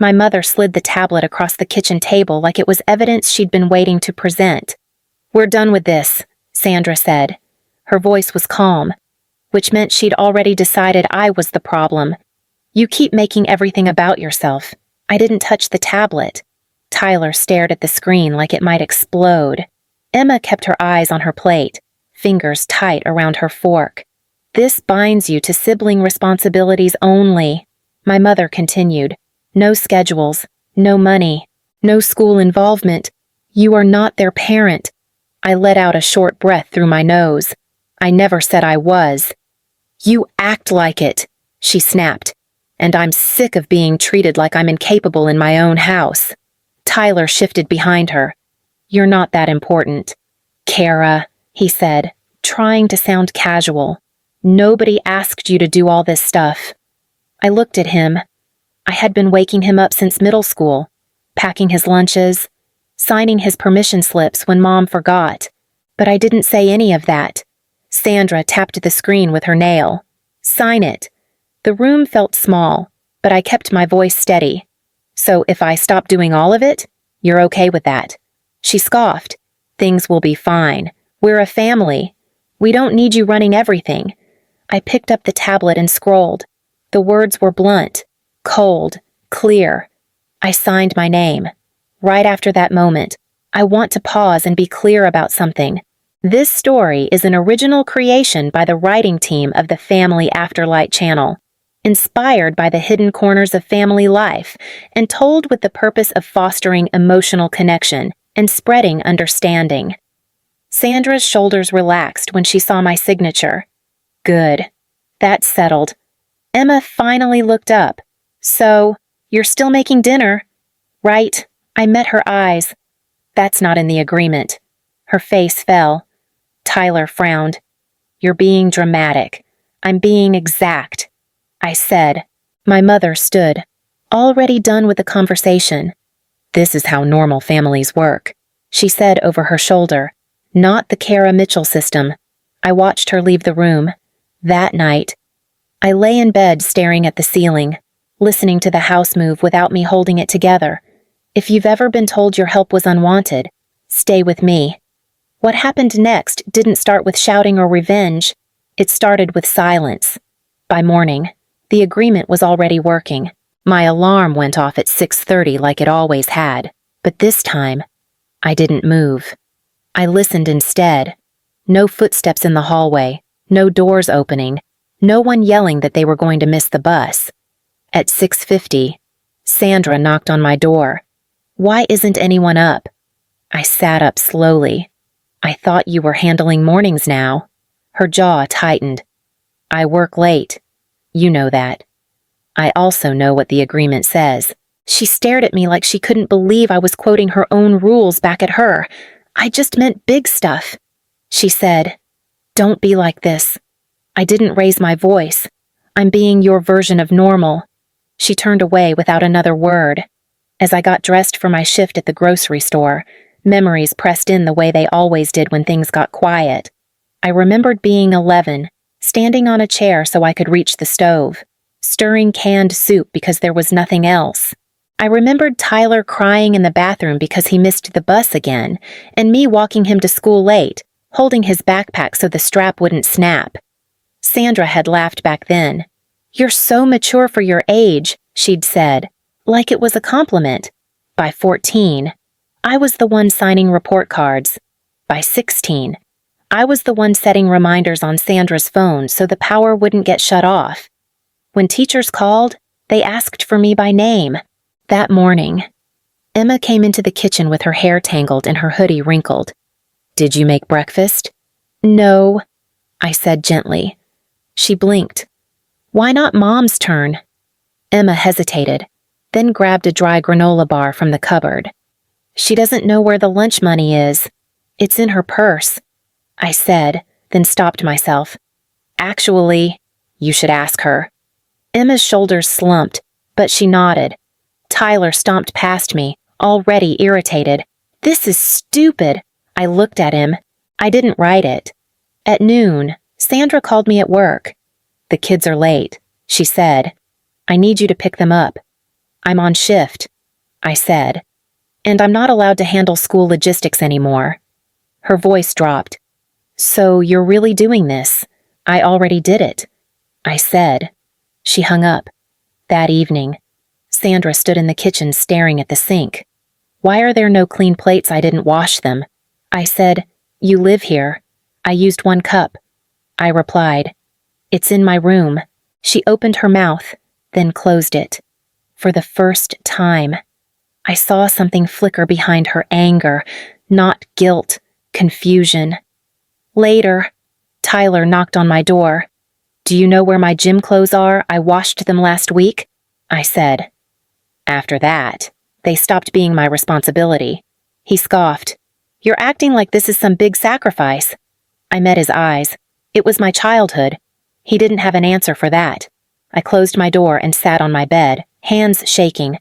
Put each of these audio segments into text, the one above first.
My mother slid the tablet across the kitchen table like it was evidence she'd been waiting to present. "We're done with this," Sandra said. Her voice was calm, which meant she'd already decided I was the problem. "You keep making everything about yourself. I didn't touch the tablet." Tyler stared at the screen like it might explode. Emma kept her eyes on her plate, fingers tight around her fork. "This binds you to sibling responsibilities only," my mother continued. "No schedules, no money, no school involvement. You are not their parent." I let out a short breath through my nose. "I never said I was." "You act like it," she snapped, "and I'm sick of being treated like I'm incapable in my own house." Tyler shifted behind her. "You're not that important." "Kara," he said, trying to sound casual. "Nobody asked you to do all this stuff." I looked at him. I had been waking him up since middle school, packing his lunches, signing his permission slips when Mom forgot. But I didn't say any of that. Sandra tapped the screen with her nail. "Sign it." The room felt small, but I kept my voice steady. "So if I stop doing all of it, you're okay with that?" She scoffed. "Things will be fine. We're a family. We don't need you running everything." I picked up the tablet and scrolled. The words were blunt, cold, clear. I signed my name. Right after that moment, I want to pause and be clear about something. This story is an original creation by the writing team of the Family Afterlight channel, inspired by the hidden corners of family life and told with the purpose of fostering emotional connection and spreading understanding. Sandra's shoulders relaxed when she saw my signature. Good. That settled. Emma finally looked up. "So, you're still making dinner?" "Right." I met her eyes. "That's not in the agreement." Her face fell. Tyler frowned. "You're being dramatic. I'm being exact." I said. My mother stood, already done with the conversation. "This is how normal families work," she said over her shoulder. "Not the Kara Mitchell system." I watched her leave the room. That night, I lay in bed staring at the ceiling, listening to the house move without me holding it together. If you've ever been told your help was unwanted, stay with me. What happened next didn't start with shouting or revenge. It started with silence. By morning, the agreement was already working. My alarm went off at 6:30 like it always had, but this time, I didn't move. I listened instead. No footsteps in the hallway, no doors opening, no one yelling that they were going to miss the bus. At 6:50, Sandra knocked on my door. "Why isn't anyone up?" I sat up slowly. "I thought you were handling mornings now." Her jaw tightened. "I work late. You know that. I also know what the agreement says." She stared at me like she couldn't believe I was quoting her own rules back at her. "I just meant big stuff." She said, "Don't be like this." I didn't raise my voice. "I'm being your version of normal." She turned away without another word. As I got dressed for my shift at the grocery store, memories pressed in the way they always did when things got quiet. I remembered being 11, standing on a chair so I could reach the stove, stirring canned soup because there was nothing else. I remembered Tyler crying in the bathroom because he missed the bus again, and me walking him to school late, holding his backpack so the strap wouldn't snap. Sandra had laughed back then. "You're so mature for your age," she'd said, like it was a compliment. By 14, I was the one signing report cards. By 16, I was the one setting reminders on Sandra's phone so the power wouldn't get shut off. When teachers called, they asked for me by name. That morning, Emma came into the kitchen with her hair tangled and her hoodie wrinkled. "Did you make breakfast?" "No," I said gently. She blinked. "Why not Mom's turn?" Emma hesitated, then grabbed a dry granola bar from the cupboard. "She doesn't know where the lunch money is. It's in her purse," I said, then stopped myself. "Actually, you should ask her." Emma's shoulders slumped, but she nodded. Tyler stomped past me, already irritated. "This is stupid." I looked at him. I didn't write it. At noon, Sandra called me at work. "The kids are late," she said. "I need you to pick them up." I'm on shift, I said, and I'm not allowed to handle school logistics anymore. Her voice dropped. So you're really doing this? I already did it, I said. She hung up. That evening, Sandra stood in the kitchen staring at the sink. Why are there no clean plates? I didn't wash them. I said, You live here. I used 1 cup. I replied, It's in my room. She opened her mouth, then closed it. For the first time, I saw something flicker behind her anger, not guilt, confusion. Later, Tyler knocked on my door. Do you know where my gym clothes are? I washed them last week, I said. After that, they stopped being my responsibility. He scoffed. You're acting like this is some big sacrifice. I met his eyes. It was my childhood. He didn't have an answer for that. I closed my door and sat on my bed, hands shaking.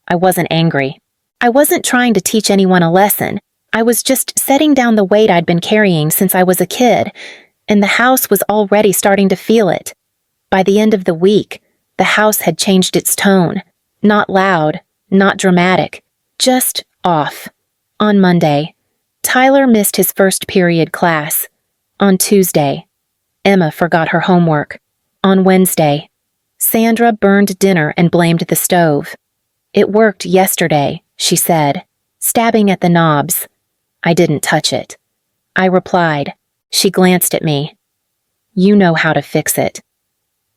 I wasn't angry. I wasn't trying to teach anyone a lesson. I was just setting down the weight I'd been carrying since I was a kid, and the house was already starting to feel it. By the end of the week, the house had changed its tone. Not loud, not dramatic, just off. On Monday, Tyler missed his first period class. On Tuesday, Emma forgot her homework. On Wednesday, Sandra burned dinner and blamed the stove. It worked yesterday, she said, stabbing at the knobs. I didn't touch it. I replied. She glanced at me. You know how to fix it.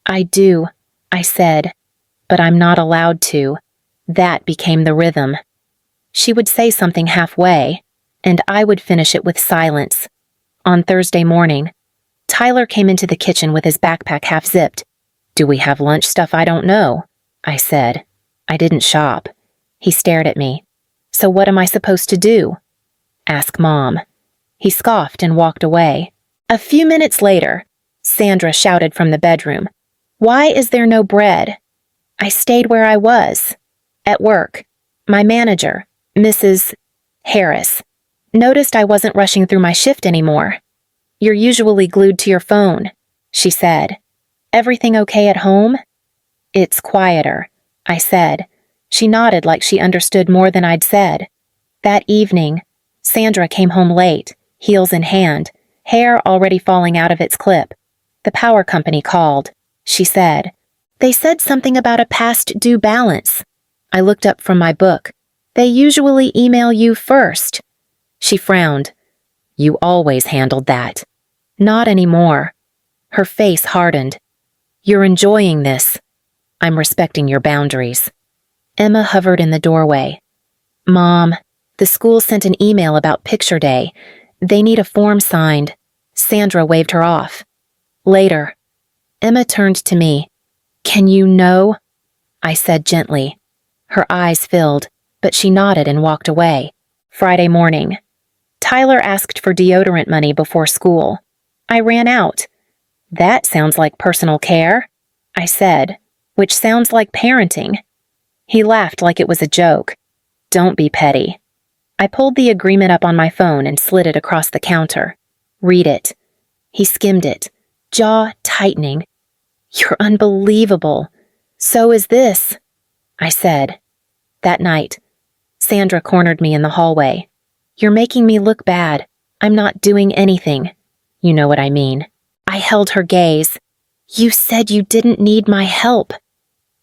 I do, I said, but I'm not allowed to. That became the rhythm. She would say something halfway, and I would finish it with silence. On Thursday morning, Tyler came into the kitchen with his backpack half-zipped. Do we have lunch stuff? I don't know, I said. I didn't shop. He stared at me. So what am I supposed to do? Ask Mom. He scoffed and walked away. A few minutes later, Sandra shouted from the bedroom, Why is there no bread? I stayed where I was. At work, my manager, Mrs. Harris, noticed I wasn't rushing through my shift anymore. You're usually glued to your phone, she said. Everything okay at home? It's quieter, I said. She nodded like she understood more than I'd said. That evening, Sandra came home late, heels in hand, hair already falling out of its clip. The power company called, she said. They said something about a past due balance. I looked up from my book. They usually email you first. She frowned. You always handled that. Not anymore. Her face hardened. You're enjoying this. I'm respecting your boundaries. Emma hovered in the doorway. Mom, the school sent an email about picture day. They need a form signed. Sandra waved her off. Later. Emma turned to me. Can you know? I said gently. Her eyes filled, but she nodded and walked away. Friday morning. Tyler asked for deodorant money before school. I ran out. That sounds like personal care, I said, which sounds like parenting. He laughed like it was a joke. Don't be petty. I pulled the agreement up on my phone and slid it across the counter. Read it. He skimmed it, jaw tightening. You're unbelievable. So is this, I said. That night, Sandra cornered me in the hallway. You're making me look bad. I'm not doing anything. You know what I mean. I held her gaze. You said you didn't need my help.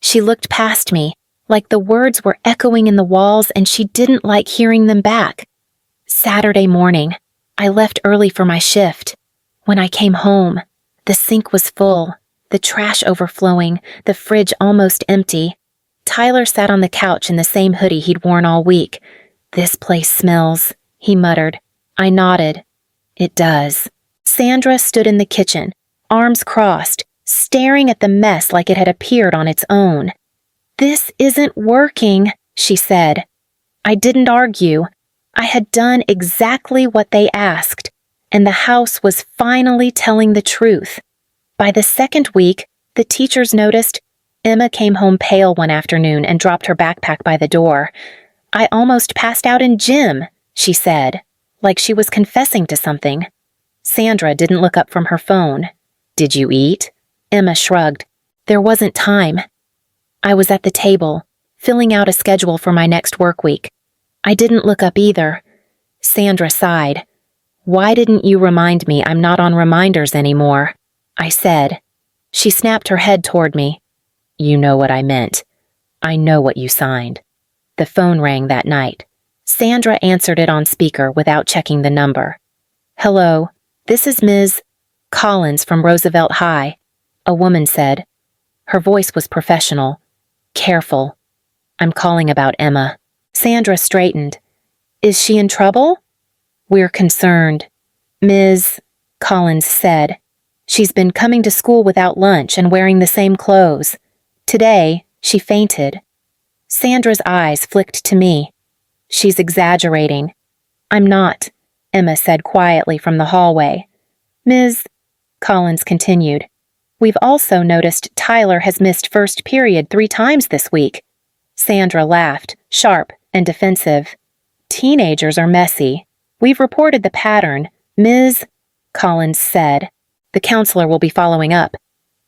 She looked past me, like the words were echoing in the walls and she didn't like hearing them back. Saturday morning, I left early for my shift. When I came home, the sink was full, the trash overflowing, the fridge almost empty. Tyler sat on the couch in the same hoodie he'd worn all week. This place smells, he muttered. I nodded. It does. Sandra stood in the kitchen, arms crossed, staring at the mess like it had appeared on its own. This isn't working, she said. I didn't argue. I had done exactly what they asked, and the house was finally telling the truth. By the second week, the teachers noticed. Emma came home pale one afternoon and dropped her backpack by the door. I almost passed out in gym, she said, like she was confessing to something. Sandra didn't look up from her phone. Did you eat? Emma shrugged. There wasn't time. I was at the table, filling out a schedule for my next work week. I didn't look up either. Sandra sighed. Why didn't you remind me I'm not on reminders anymore? I said. She snapped her head toward me. You know what I meant. I know what you signed. The phone rang that night. Sandra answered it on speaker without checking the number. Hello, this is Ms. Collins from Roosevelt High, a woman said. Her voice was professional. Careful. I'm calling about Emma. Sandra straightened. Is she in trouble? We're concerned. Ms. Collins said. She's been coming to school without lunch and wearing the same clothes. Today, she fainted. Sandra's eyes flicked to me. She's exaggerating. I'm not, Emma said quietly from the hallway. Ms. Collins continued. We've also noticed Tyler has missed first period 3 times this week. Sandra laughed, sharp and defensive. Teenagers are messy. We've reported the pattern, Ms. Collins said. The counselor will be following up.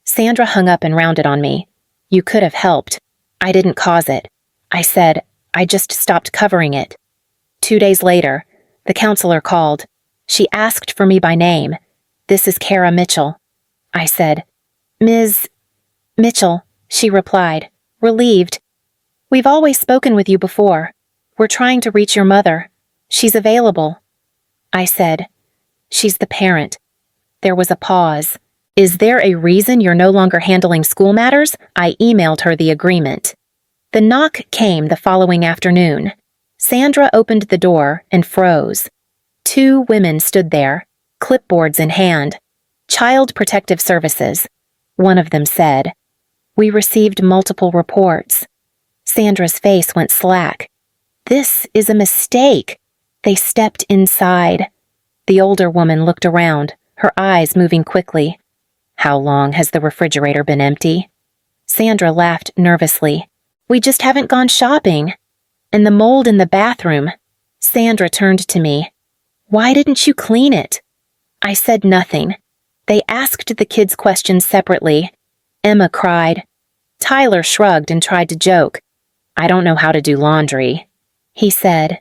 Sandra hung up and rounded on me. You could have helped. I didn't cause it. I said, I just stopped covering it. 2 days later, the counselor called. She asked for me by name. This is Kara Mitchell. I said, Ms. Mitchell, she replied, relieved. We've always spoken with you before. We're trying to reach your mother. She's available. I said, she's the parent. There was a pause. Is there a reason you're no longer handling school matters? I emailed her the agreement. The knock came the following afternoon. Sandra opened the door and froze. 2 women stood there, clipboards in hand. Child Protective Services. One of them said, We received multiple reports. Sandra's face went slack. This is a mistake. They stepped inside. The older woman looked around, her eyes moving quickly. How long has the refrigerator been empty? Sandra laughed nervously. We just haven't gone shopping. And the mold in the bathroom. Sandra turned to me. Why didn't you clean it? I said nothing. They asked the kids questions separately. Emma cried. Tyler shrugged and tried to joke. I don't know how to do laundry. He said.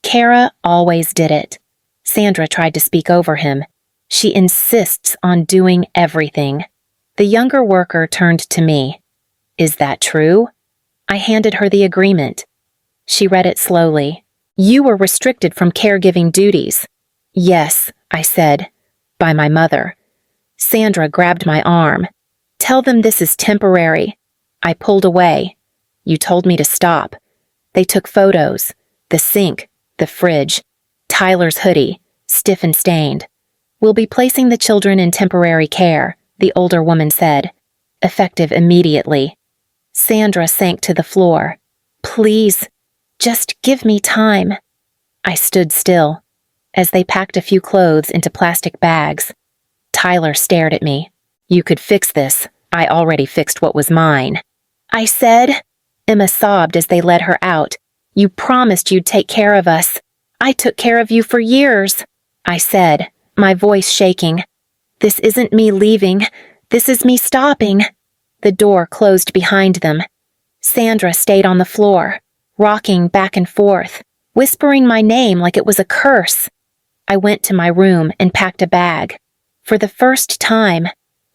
Kara always did it. Sandra tried to speak over him. She insists on doing everything. The younger worker turned to me. Is that true? I handed her the agreement. She read it slowly. You were restricted from caregiving duties. Yes, I said, by my mother. Sandra grabbed my arm. Tell them this is temporary. I pulled away. You told me to stop. They took photos. The sink, the fridge, Tyler's hoodie, stiff and stained. We'll be placing the children in temporary care, the older woman said, effective immediately. Sandra sank to the floor. Please, just give me time. I stood still, as they packed a few clothes into plastic bags. Tyler stared at me. You could fix this. I already fixed what was mine. I said. Emma sobbed as they led her out. You promised you'd take care of us. I took care of you for years. I said, my voice shaking. This isn't me leaving. This is me stopping. The door closed behind them. Sandra stayed on the floor, rocking back and forth, whispering my name like it was a curse. I went to my room and packed a bag. For the first time,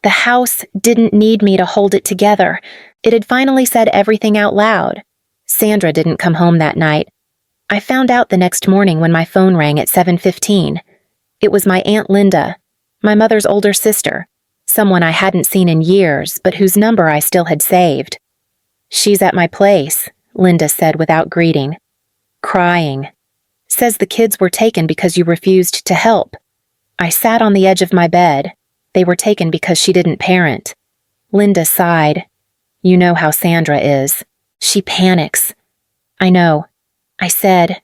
the house didn't need me to hold it together. It had finally said everything out loud. Sandra didn't come home that night. I found out the next morning when my phone rang at 7:15. It was my Aunt Linda, my mother's older sister, someone I hadn't seen in years, but whose number I still had saved. She's at my place, Linda said without greeting. Crying. Says the kids were taken because you refused to help. I sat on the edge of my bed. They were taken because she didn't parent. Linda sighed. You know how Sandra is. She panics. I know. I said,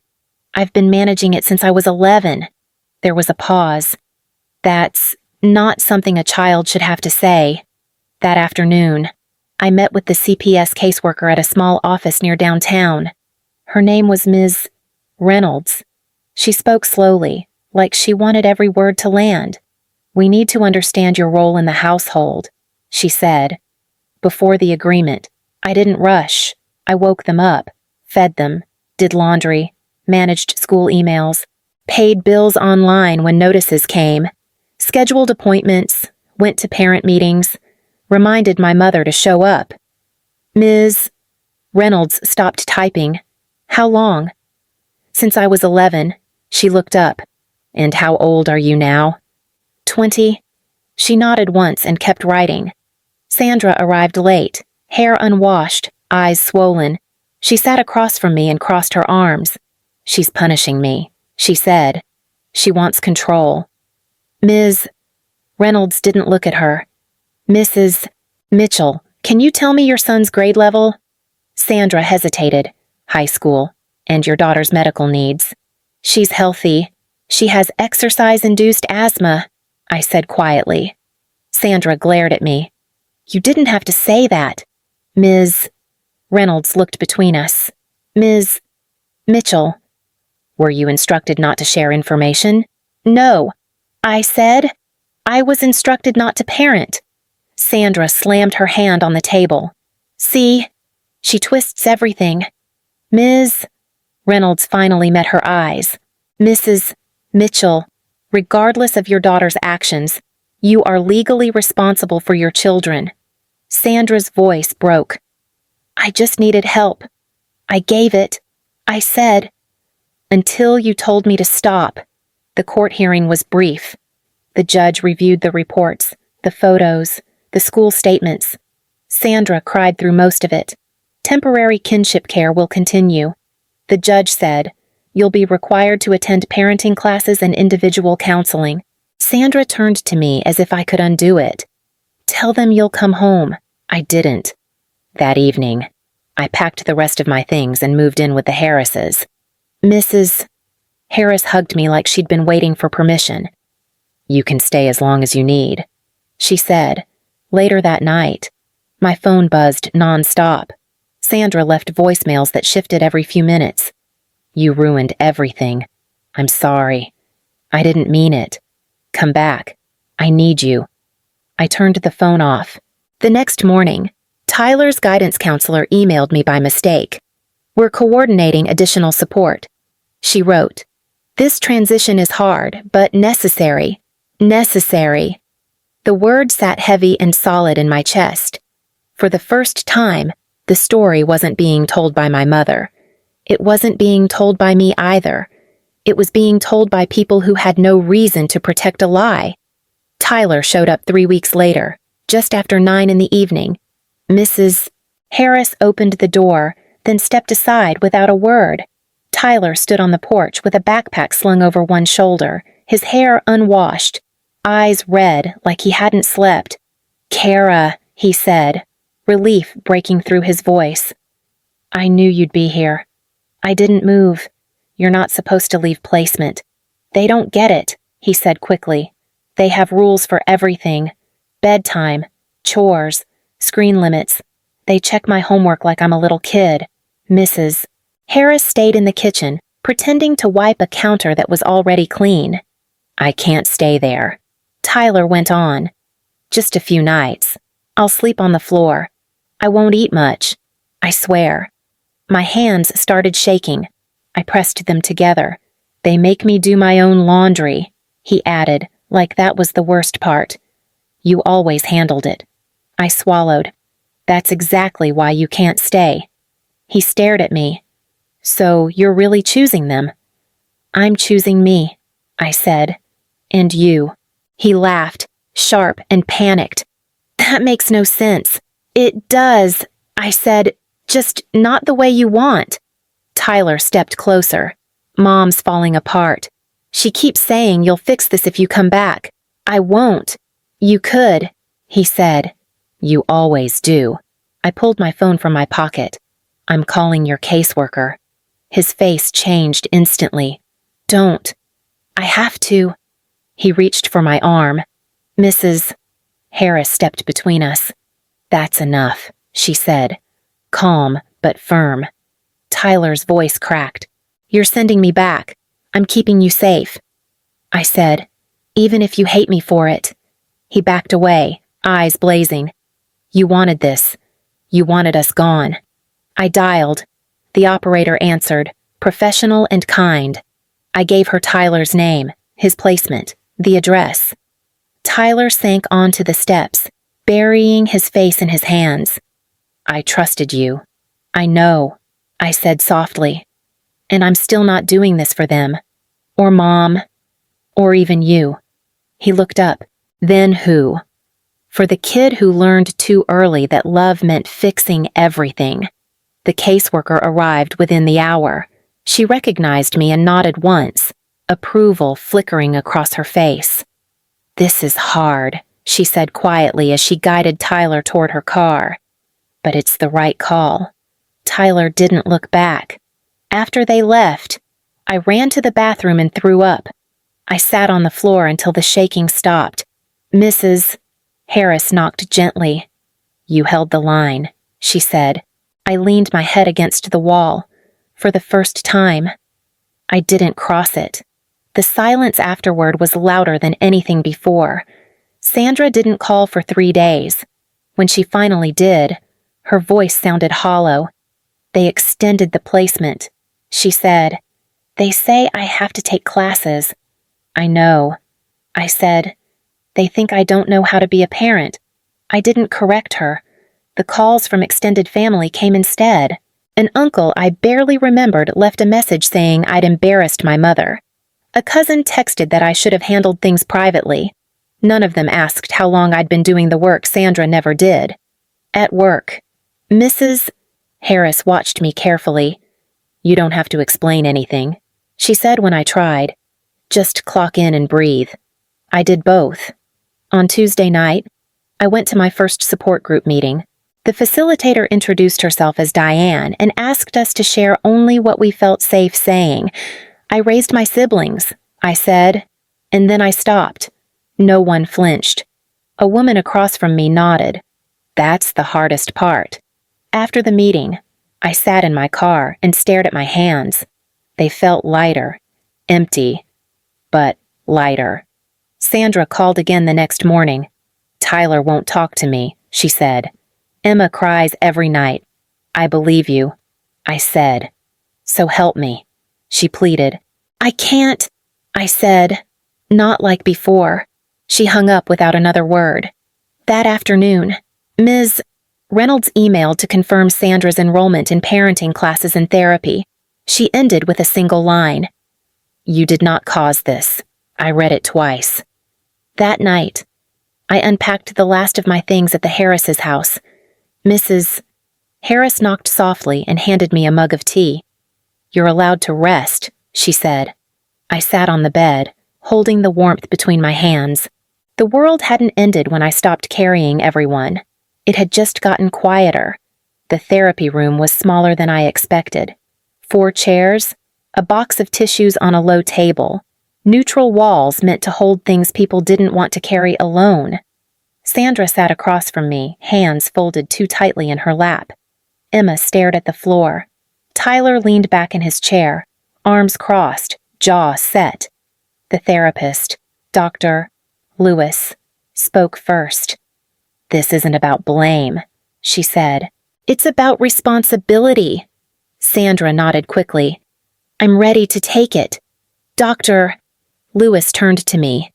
I've been managing it since I was 11. There was a pause. That's not something a child should have to say. That afternoon, I met with the CPS caseworker at a small office near downtown. Her name was Ms. Reynolds. She spoke slowly, like she wanted every word to land. We need to understand your role in the household, she said. Before the agreement, I didn't rush. I woke them up, fed them, did laundry, managed school emails, paid bills online when notices came, scheduled appointments, went to parent meetings, reminded my mother to show up. Ms. Reynolds stopped typing. How long? Since I was 11, she looked up. And how old are you now? 20. She nodded once and kept writing. Sandra arrived late, hair unwashed, eyes swollen. She sat across from me and crossed her arms. She's punishing me, she said. She wants control. Ms. Reynolds didn't look at her. Mrs. Mitchell, can you tell me your son's grade level? Sandra hesitated. High school. And your daughter's medical needs. She's healthy. She has exercise-induced asthma, I said quietly. Sandra glared at me. You didn't have to say that. Ms. Reynolds looked between us. Ms. Mitchell. Were you instructed not to share information? No. I said. I was instructed not to parent. Sandra slammed her hand on the table. See? She twists everything. Ms. Reynolds finally met her eyes. Mrs. Mitchell, regardless of your daughter's actions, you are legally responsible for your children. Sandra's voice broke. I just needed help. I gave it. I said, until you told me to stop. The court hearing was brief. The judge reviewed the reports, the photos, the school statements. Sandra cried through most of it. Temporary kinship care will continue. The judge said, you'll be required to attend parenting classes and individual counseling. Sandra turned to me as if I could undo it. Tell them you'll come home. I didn't. That evening, I packed the rest of my things and moved in with the Harrises. Mrs. Harris hugged me like she'd been waiting for permission. You can stay as long as you need, she said. Later that night, my phone buzzed nonstop. Sandra left voicemails that shifted every few minutes. You ruined everything. I'm sorry. I didn't mean it. Come back. I need you. I turned the phone off. The next morning, Tyler's guidance counselor emailed me by mistake. We're coordinating additional support. She wrote, this transition is hard, but necessary. Necessary. The word sat heavy and solid in my chest. For the first time, the story wasn't being told by my mother. It wasn't being told by me either. It was being told by people who had no reason to protect a lie. Tyler showed up 3 weeks later, just after 9 in the evening. Mrs. Harris opened the door, then stepped aside without a word. Tyler stood on the porch with a backpack slung over one shoulder, his hair unwashed, eyes red like he hadn't slept. Kara, he said, relief breaking through his voice. I knew you'd be here. I didn't move. You're not supposed to leave placement. They don't get it, he said quickly. They have rules for everything. Bedtime, chores, screen limits. They check my homework like I'm a little kid. Mrs. Harris stayed in the kitchen, pretending to wipe a counter that was already clean. I can't stay there. Tyler went on. Just a few nights. I'll sleep on the floor. I won't eat much. I swear. My hands started shaking. I pressed them together. They make me do my own laundry, he added, like that was the worst part. You always handled it. I swallowed. That's exactly why you can't stay. He stared at me. So you're really choosing them? I'm choosing me, I said. And you. He laughed, sharp and panicked. That makes no sense. It does, I said, just not the way you want. Tyler stepped closer. Mom's falling apart. She keeps saying you'll fix this if you come back. I won't. You could, he said. You always do. I pulled my phone from my pocket. I'm calling your caseworker. His face changed instantly. Don't. I have to. He reached for my arm. Mrs. Harris stepped between us. That's enough, she said. Calm, but firm. Tyler's voice cracked. You're sending me back. I'm keeping you safe. I said, even if you hate me for it. He backed away, eyes blazing. You wanted this. You wanted us gone. I dialed. The operator answered, professional and kind. I gave her Tyler's name, his placement, the address. Tyler sank onto the steps, burying his face in his hands. I trusted you. I know, I said softly. And I'm still not doing this for them. Or Mom. Or even you. He looked up. Then who? For the kid who learned too early that love meant fixing everything. The caseworker arrived within the hour. She recognized me and nodded once, approval flickering across her face. This is hard, she said quietly as she guided Tyler toward her car. But it's the right call. Tyler didn't look back. After they left, I ran to the bathroom and threw up. I sat on the floor until the shaking stopped. Mrs. Harris knocked gently. You held the line, she said. I leaned my head against the wall. For the first time. I didn't cross it. The silence afterward was louder than anything before. Sandra didn't call for 3 days. When she finally did, her voice sounded hollow. They extended the placement. She said, They say I have to take classes. I know. I said, They think I don't know how to be a parent. I didn't correct her. The calls from extended family came instead. An uncle I barely remembered left a message saying I'd embarrassed my mother. A cousin texted that I should have handled things privately. None of them asked how long I'd been doing the work Sandra never did. At work, Mrs. Harris watched me carefully. You don't have to explain anything, she said when I tried. Just clock in and breathe. I did both. On Tuesday night, I went to my first support group meeting. The facilitator introduced herself as Diane and asked us to share only what we felt safe saying. I raised my siblings, I said, and then I stopped. No one flinched. A woman across from me nodded. That's the hardest part. After the meeting, I sat in my car and stared at my hands. They felt lighter, empty, but lighter. Sandra called again the next morning. Tyler won't talk to me, she said. Emma cries every night. I believe you, I said. So help me, she pleaded. I can't, I said. Not like before. She hung up without another word. That afternoon, Ms. Reynolds emailed to confirm Sandra's enrollment in parenting classes and therapy. She ended with a single line. You did not cause this. I read it twice. That night, I unpacked the last of my things at the Harris's house. Mrs. Harris knocked softly and handed me a mug of tea. You're allowed to rest, she said. I sat on the bed, holding the warmth between my hands. The world hadn't ended when I stopped carrying everyone. It had just gotten quieter. The therapy room was smaller than I expected. 4 chairs, a box of tissues on a low table, neutral walls meant to hold things people didn't want to carry alone. Sandra sat across from me, hands folded too tightly in her lap. Emma stared at the floor. Tyler leaned back in his chair, arms crossed, jaw set. The therapist, Dr. Lewis, spoke first. This isn't about blame, she said. It's about responsibility. Sandra nodded quickly. I'm ready to take it. Dr. Lewis turned to me.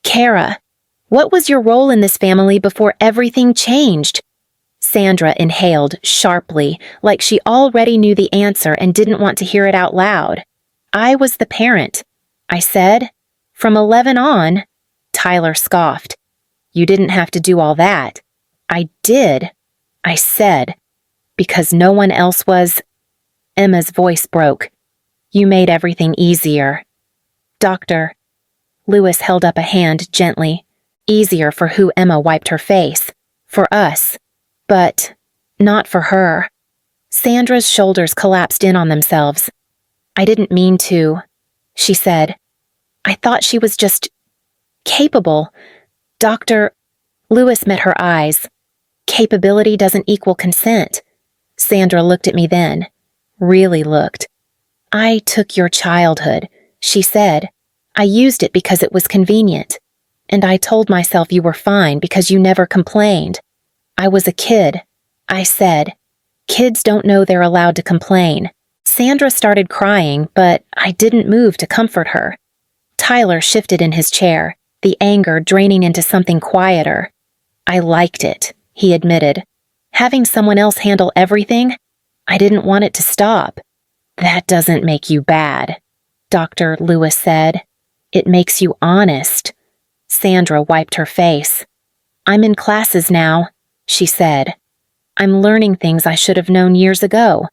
Kara, what was your role in this family before everything changed? Sandra inhaled sharply, like she already knew the answer and didn't want to hear it out loud. I was the parent, I said. From 11 on. Tyler scoffed. You didn't have to do all that. I did, I said, because no one else was. Emma's voice broke. You made everything easier. Doctor. Lewis held up a hand gently. Easier for who Emma wiped her face. For us. But not for her. Sandra's shoulders collapsed in on themselves. I didn't mean to, she said. I thought she was just capable. Dr. Lewis met her eyes. Capability doesn't equal consent. Sandra looked at me then. Really looked. I took your childhood, she said. I used it because it was convenient. And I told myself you were fine because you never complained. I was a kid, I said. Kids don't know they're allowed to complain. Sandra started crying, but I didn't move to comfort her. Tyler shifted in his chair, the anger draining into something quieter. I liked it, he admitted. Having someone else handle everything? I didn't want it to stop. That doesn't make you bad, Dr. Lewis said. It makes you honest. Sandra wiped her face. I'm in classes now, she said. I'm learning things I should have known years ago.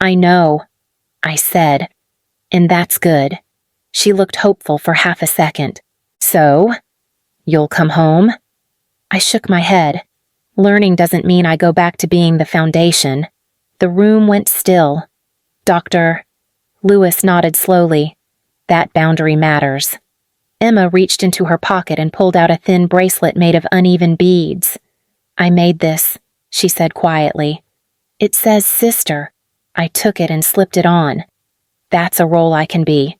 I know, I said. And that's good. She looked hopeful for half a second. So, you'll come home? I shook my head. Learning doesn't mean I go back to being the foundation. The room went still. Dr. Lewis nodded slowly. That boundary matters. Emma reached into her pocket and pulled out a thin bracelet made of uneven beads. I made this, she said quietly. It says sister. I took it and slipped it on. That's a role I can be.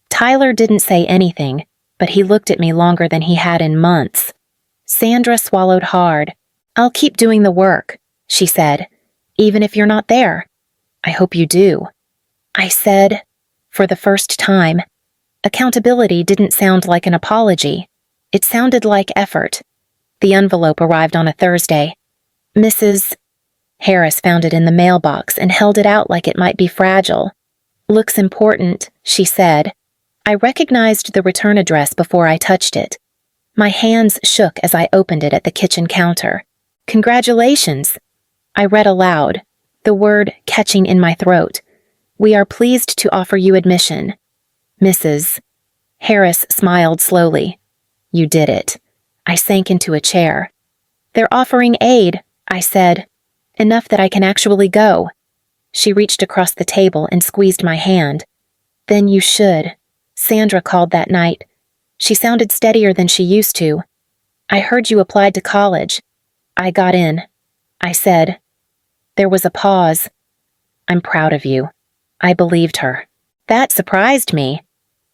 Tyler didn't say anything, but he looked at me longer than he had in months. Sandra swallowed hard. I'll keep doing the work, she said, even if you're not there. I hope you do. I said, for the first time. Accountability didn't sound like an apology. It sounded like effort. The envelope arrived on a Thursday. Mrs. Harris found it in the mailbox and held it out like it might be fragile. Looks important, she said. I recognized the return address before I touched it. My hands shook as I opened it at the kitchen counter. Congratulations! I read aloud, the word catching in my throat. We are pleased to offer you admission. Mrs. Harris smiled slowly. You did it. I sank into a chair. They're offering aid, I said. Enough that I can actually go. She reached across the table and squeezed my hand. Then you should. Sandra called that night. She sounded steadier than she used to. I heard you applied to college. I got in, I said. There was a pause. I'm proud of you. I believed her. That surprised me.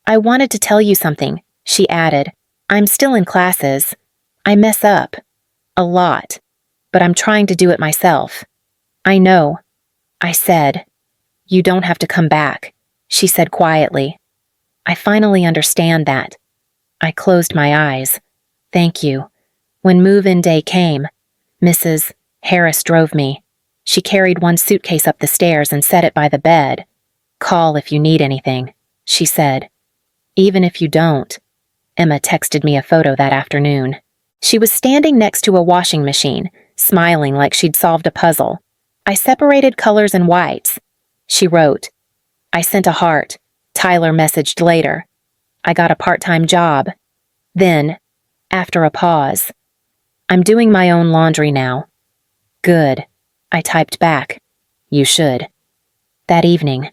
I wanted to tell you something, she added. I'm still in classes. I mess up. A lot. But I'm trying to do it myself. I know, I said. You don't have to come back, she said quietly. I finally understand that. I closed my eyes. Thank you. When move-in day came, Mrs. Harris drove me. She carried one suitcase up the stairs and set it by the bed. Call if you need anything, she said. Even if you don't. Emma texted me a photo that afternoon. She was standing next to a washing machine, smiling like she'd solved a puzzle. I separated colors and whites. She wrote. I sent a heart. Tyler messaged later. I got a part-time job. Then, after a pause, I'm doing my own laundry now. Good. I typed back. You should. That evening,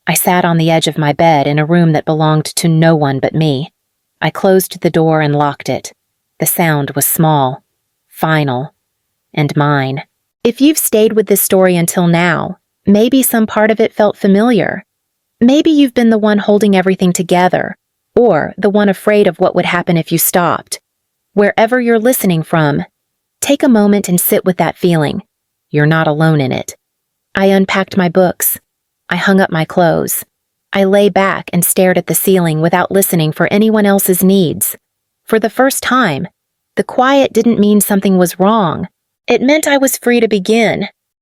I sat on the edge of my bed in a room that belonged to no one but me. I closed the door and locked it. The sound was small, final, and mine. If you've stayed with this story until now, maybe some part of it felt familiar. Maybe you've been the one holding everything together, or the one afraid of what would happen if you stopped. Wherever you're listening from, take a moment and sit with that feeling. You're not alone in it. I unpacked my books. I hung up my clothes. I lay back and stared at the ceiling without listening for anyone else's needs. For the first time, the quiet didn't mean something was wrong. It meant I was free to begin.